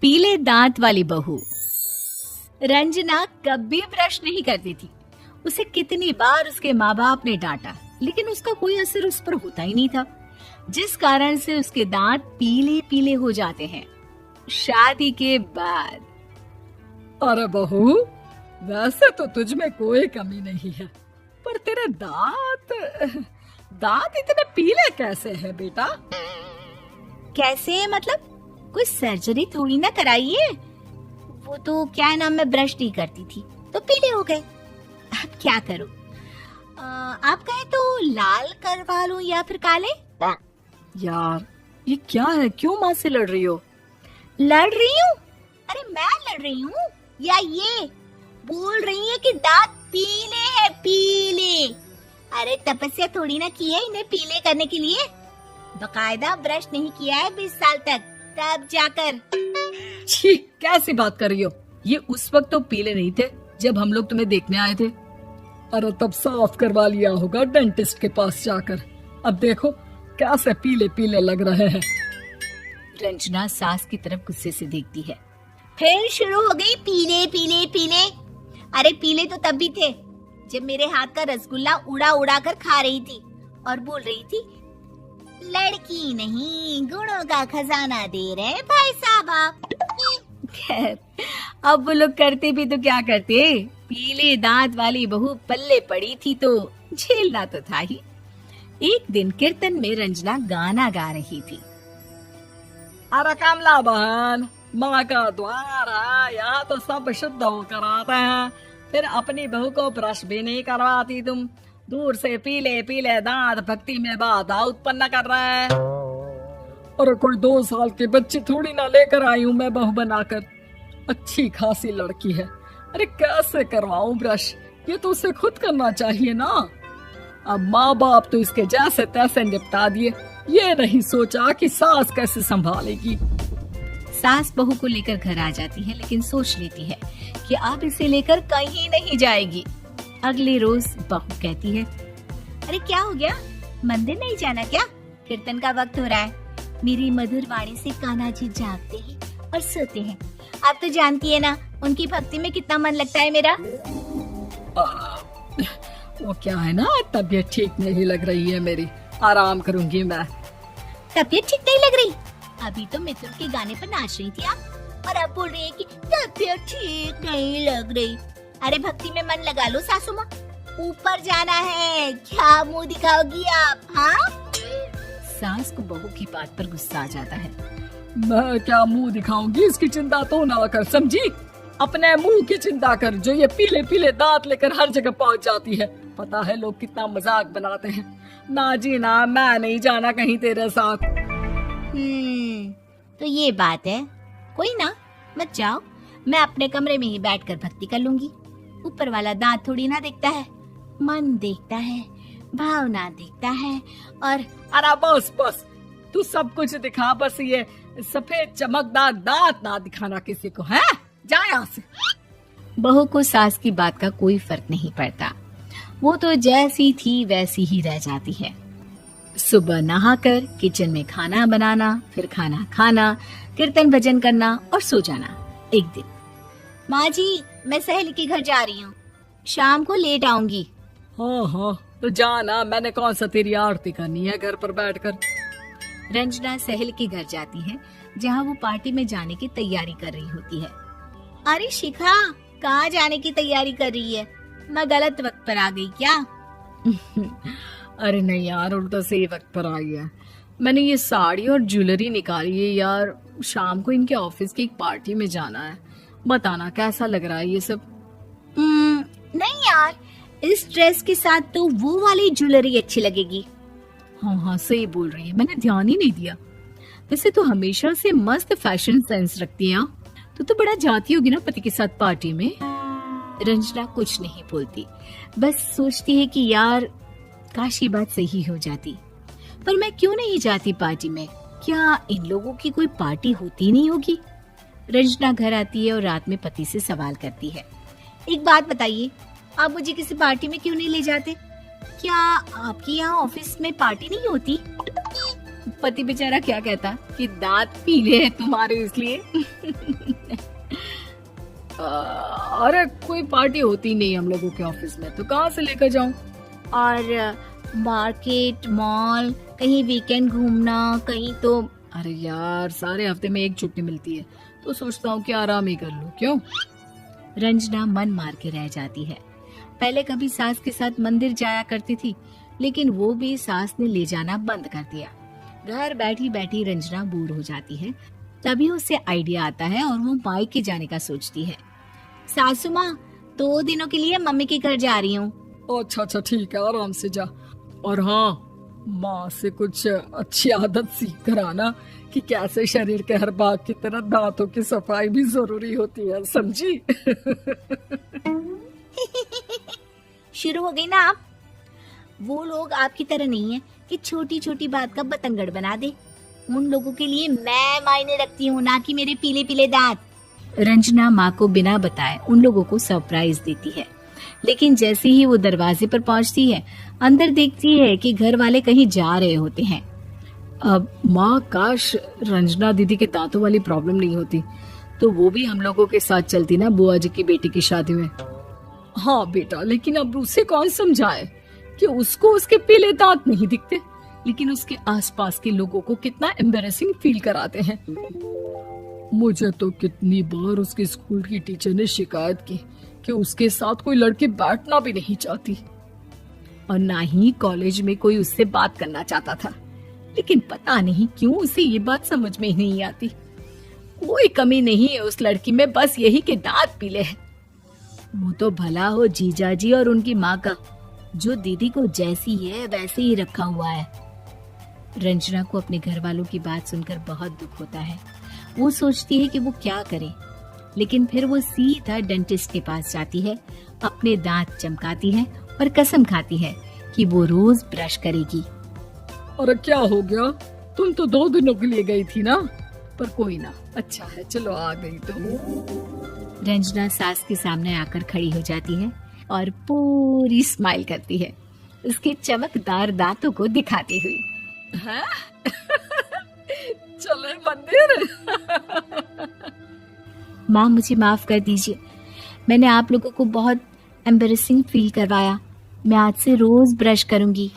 पीले दांत वाली बहू। रंजना कभी ब्रश नहीं करती थी। उसे कितनी बार उसके माँ बाप ने डांटा, लेकिन उसका कोई असर उस पर होता ही नहीं था, जिस कारण से उसके दांत पीले पीले हो जाते हैं। शादी के बाद। अरे बहू, वैसे तो तुझ में कोई कमी नहीं है, पर तेरे दांत इतने पीले कैसे हैं बेटा? कैसे मतलब? कोई सर्जरी थोड़ी ना कराई है। वो तो क्या है ना, मैं ब्रश नहीं करती थी तो पीले हो गए। अब क्या करूं? आप कहें तो लाल करवा लूं या फिर काले? यार ये क्या है, क्यों माँ से लड़ रही हो? लड़ रही हूँ? अरे मैं लड़ रही हूँ या ये बोल रही है कि दांत पीले हैं, पीले। अरे तपस्या थोड़ी ना की है इन्हें पीले करने के लिए। बकायदा ब्रश नहीं किया है 20 साल तक, तब जाकर। छी, कैसी बात कर रही हो? ये उस वक्त तो पीले नहीं थे जब हम लोग तुम्हें देखने आए थे। अरे तब साफ करवा लिया होगा डेंटिस्ट के पास जाकर। अब देखो कैसे पीले पीले लग रहे हैं। रंजना सास की तरफ गुस्से से देखती है। फिर शुरू हो गई पीले पीले पीले। अरे पीले तो तब भी थे जब मेरे हाथ का रसगुल्ला उड़ा उड़ा कर खा रही थी और बोल रही थी, लड़की नहीं गुणों का खजाना दे रहे भाई साहब आप। खैर, अब वो लोग करते भी तो क्या करते, पीले दांत वाली बहू पल्ले पड़ी थी तो झेलना तो था ही। एक दिन कीर्तन में रंजना गाना गा रही थी। अरे कमला बहन, माँ का द्वार है, यहाँ तो सब शुद्ध होकर आते हैं, फिर अपनी बहू को ब्रश भी नहीं करवाती तुम। दूर से पीले पीले दांत भक्ति में बाधा उत्पन्न कर रहे हैं। अरे कोई 2 साल के बच्चे थोड़ी ना लेकर आई हूँ मैं बहू बनाकर। अच्छी खासी लड़की है, अरे कैसे करवाऊं ब्रश? ये तो उसे खुद करना चाहिए ना। अब माँ बाप तो इसके जैसे तैसे निपटा दिए, ये नहीं सोचा कि सास कैसे संभालेगी। सास बहू को लेकर घर आ जाती है, लेकिन सोच लेती है कि अब इसे लेकर कहीं नहीं जाएगी। अगले रोज बहू कहती है, अरे क्या हो गया, मंदिर नहीं जाना क्या? कीर्तन का वक्त हो रहा है। मेरी मधुर वाणी से कान्हा जी जागते हैं और सोते हैं। आप तो जानती है ना उनकी भक्ति में कितना मन लगता है मेरा। वो क्या है ना, तबीयत ठीक नहीं लग रही है मेरी, आराम करूंगी मैं। तबीयत ठीक नहीं लग रही? अभी तो मिथुन के गाने पर नाच रही थी आप, और अब बोल रही है कि तबीयत ठीक नहीं लग रही। अरे भक्ति में मन लगा लो सासू माँ, ऊपर जाना है, क्या मुंह दिखाओगी आप? हाँ? सास को बहू की बात पर गुस्सा आ जाता है। मैं क्या मुंह दिखाऊंगी, इसकी चिंता तो ना कर, समझी? अपने मुंह की चिंता कर, जो ये पीले पीले दांत लेकर हर जगह पहुंच जाती है। पता है लोग कितना मजाक बनाते हैं। ना जी ना, मैं नहीं जाना कहीं तेरे साथ। तो ये बात है। कोई ना, मत जाओ, मैं अपने कमरे में ही बैठकर भक्ति कर लूंगी। ऊपर वाला दांत थोड़ी ना देखता है, मन देखता है, भावना देखता है। और अरे बस बस, तू सब कुछ दिखा, बस ये सफेद चमकदार दांत ना दिखाना किसी को, है? जा यहाँ से। बहू को सास की बात का कोई फर्क नहीं पड़ता, वो तो जैसी थी वैसी ही रह जाती है। सुबह नहाकर किचन में खाना बनाना, फिर खाना खाना, कीर्तन भजन करना और सो जाना। एक दिन, माँ जी मैं सहेली के घर जा रही हूँ, शाम को लेट आऊंगी। हाँ हाँ तो जाना, मैंने कौन सा तेरी आरती करनी है घर पर बैठकर। रंजना सहेली के घर जाती है, जहाँ वो पार्टी में जाने की तैयारी कर रही होती है। अरे शिखा, कहाँ जाने की तैयारी कर रही है? मैं गलत वक्त पर आ गई क्या? अरे नहीं यार, उल्टा सही वक्त पर आई है। मैंने ये साड़ी और ज्वेलरी निकाली है यार, शाम को इनके ऑफिस की एक पार्टी में जाना है। बताना कैसा लग रहा है ये सब? नहीं यार, इस ड्रेस के साथ तो वो वाली ज्वेलरी अच्छी लगेगी। हाँ हाँ सही बोल रही है, मैंने ध्यान ही नहीं दिया। वैसे तो हमेशा से मस्त फैशन सेंस रखती है। तो बड़ा जाती होगी ना पति के साथ पार्टी में। रंजना कुछ नहीं बोलती, बस सोचती है कि यार काश ये बात सही हो जाती। पर मैं क्यों नहीं जाती पार्टी में? क्या इन लोगों की कोई पार्टी होती नहीं होगी? रंजना घर आती है और रात में पति से सवाल करती है, एक बात बताइए, आप मुझे किसी पार्टी में क्यों नहीं ले जाते? क्या आपके यहाँ ऑफिस में पार्टी नहीं होती? पति बेचारा क्या कहता कि दांत पीले हैं तुम्हारे इसलिए। अरे कोई पार्टी होती नहीं हम लोगों के ऑफिस में, तो कहाँ से लेकर जाऊं? और मार्केट, मॉल, कहीं वीकेंड घूमना, कहीं तो। अरे यार, सारे हफ्ते में एक छुट्टी मिलती है, तो सोचता हूँ कि आराम ही कर लूं। क्यों? रंजना मन मार के रह जाती है। पहले कभी सास के साथ मंदिर जाया करती थी, लेकिन वो भी सास ने ले जाना बंद कर दिया। घर बैठी बैठी रंजना बोर हो जाती है। तभी उसे आइडिया आता है और वो मायके जाने का सोचती है। सासू माँ, 2 दिनों के लिए मम्मी के घर जा रही हूँ। अच्छा ठीक है, आराम से जा। और हाँ, माँ से कुछ अच्छी आदत सीख कर आना कि कैसे शरीर के हर भाग की तरह दांतों की सफाई भी जरूरी होती है, समझी? शुरू हो गई ना आप। वो लोग आपकी तरह नहीं है कि छोटी छोटी बात का बतंगड़ बना दे। उन लोगों के लिए मैं मायने रखती हूँ, ना कि मेरे पीले पीले दांत। रंजना माँ को बिना बताए उन लोगों को सरप्राइज देती है, लेकिन जैसे ही वो दरवाजे पर पहुंचती है, अंदर देखती है कि घर वाले कहीं जा रहे होते हैं। अब माँ, काश रंजना दीदी के दांतों वाली प्रॉब्लम नहीं होती, तो वो भी हम लोगों के साथ चलती ना बुआ जी की बेटी की शादी में। हाँ बेटा, लेकिन अब उसे कौन समझाए कि उसको उसके पीले दांत नहीं दिखते, लेकिन उसके आसपास के लोगों को कितना एम्बैरेसिंग फील कराते हैं। मुझे तो कितनी बार उसके स्कूल की टीचर ने शिकायत की कि उसके साथ कोई लड़की बैठना भी नहीं चाहती, और ना ही कॉलेज में कोई उससे बात करना चाहता था। लेकिन पता नहीं क्यों उसे ये बात समझ में ही नहीं आती। कोई कमी नहीं है उस लड़की में, बस यही कि दांत पीले हैं। वो तो भला हो जीजा जी और उनकी माँ का, जो दीदी को जैसी है वैसे ही रखा हुआ है। रंजना को अपने घर वालों की बात सुनकर बहुत दुख होता है। वो सोचती है कि वो क्या करे, लेकिन फिर वो सीधा डेंटिस्ट के पास जाती है, अपने दांत चमकाती है और कसम खाती है कि वो रोज ब्रश करेगी। अरे क्या हो गया? तुम तो 2 दिनों के लिए गई थी ना, पर कोई ना, अच्छा है, चलो आ गई तो। रंजना सास के सामने आकर खड़ी हो जाती है और पूरी स्माइल करती है, उसके चमकदार दांतों को दिखाती हुई। हाँ? चले मंदिर। माँ, मुझे माफ कर दीजिए, मैंने आप लोगों को बहुत एम्बैरेसिंग फील करवाया। मैं आज से रोज ब्रश करूंगी।